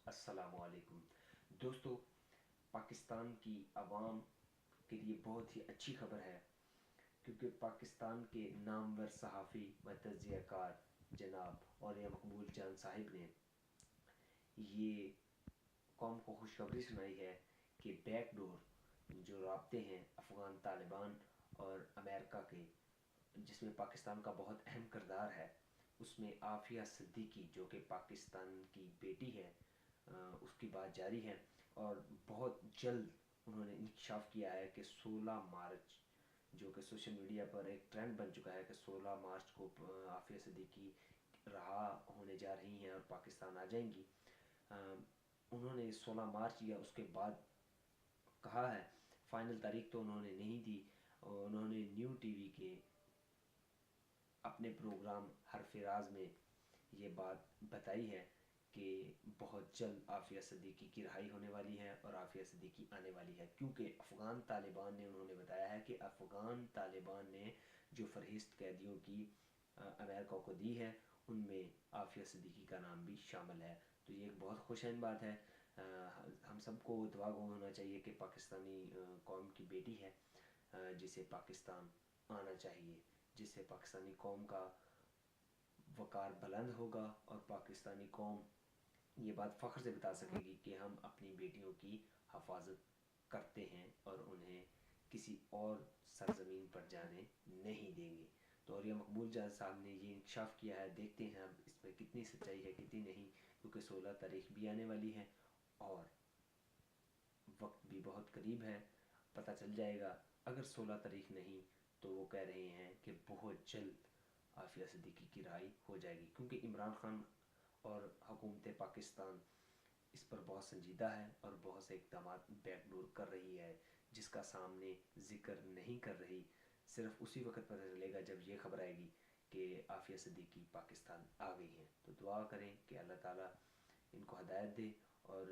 السلام علیکم دوستو، پاکستان کی عوام کے لیے بہت ہی اچھی خبر ہے، کیونکہ پاکستان کے نامور صحافی و تجزیہ کار جناب اولیاء مقبول جان صاحب نے یہ قوم کو خوشخبری سنائی ہے کہ بیک ڈور جو رابطے ہیں افغان طالبان اور امریکہ کے، جس میں پاکستان کا بہت اہم کردار ہے، اس میں عافیہ صدیقی جو کہ پاکستان کی بیٹی ہے، اس کی بات جاری ہے۔ اور بہت جلد انہوں نے انکشاف کیا ہے کہ 16 مارچ، جو کہ سوشل میڈیا پر ایک ٹرینڈ بن چکا ہے کہ 16 مارچ کو عافیہ صدیقی رہا ہونے جا رہی ہیں اور پاکستان آ جائیں گی۔ انہوں نے 16 مارچ یا اس کے بعد کہا ہے، فائنل تاریخ تو انہوں نے نہیں دی۔ انہوں نے نیو ٹی وی کے اپنے پروگرام حرف راز میں یہ بات بتائی ہے کہ بہت جلد عافیہ صدیقی کی رہائی ہونے والی ہے اور عافیہ صدیقی آنے والی ہے، کیونکہ افغان طالبان نے، انہوں نے بتایا ہے کہ افغان طالبان نے جو فہرست قیدیوں کی امریکہ کو دی ہے، ان میں عافیہ صدیقی کا نام بھی شامل ہے۔ تو یہ ایک بہت خوش عین بات ہے۔ ہم سب کو دعا گو ہونا چاہیے کہ پاکستانی قوم کی بیٹی ہے، جسے پاکستان آنا چاہیے، جس سے پاکستانی قوم کا وقار بلند ہوگا اور پاکستانی قوم یہ بات فخر سے بتا سکے گی کہ ہم اپنی بیٹیوں کی حفاظت کرتے ہیں اور انہیں کسی اور سرزمین پر جانے نہیں دیں گے۔ تو اولیاء مقبول جان صاحب نے یہ انکشاف کیا ہے، دیکھتے ہیں اب اس میں کتنی سچائی ہے کتنی نہیں، کیونکہ 16 تاریخ بھی آنے والی ہے اور وقت بھی بہت قریب ہے، پتہ چل جائے گا۔ اگر 16 تاریخ نہیں تو وہ کہہ رہے ہیں کہ بہت جلد عافیہ صدیقی کی رہائی ہو جائے گی، کیونکہ عمران خان اور حکومت پاکستان اس پر بہت سنجیدہ ہے اور بہت سے اقدامات بیک ڈور کر رہی ہے، جس کا سامنے ذکر نہیں کر رہی۔ صرف اسی وقت پتہ چلے گا جب یہ خبر آئے گی کہ عافیہ صدیقی پاکستان آ گئی ہیں۔ تو دعا کریں کہ اللہ تعالیٰ ان کو ہدایت دے، اور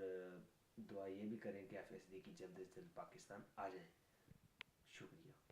دعا یہ بھی کریں کہ عافیہ صدیقی جلد از جلد پاکستان آ جائیں۔ شکریہ۔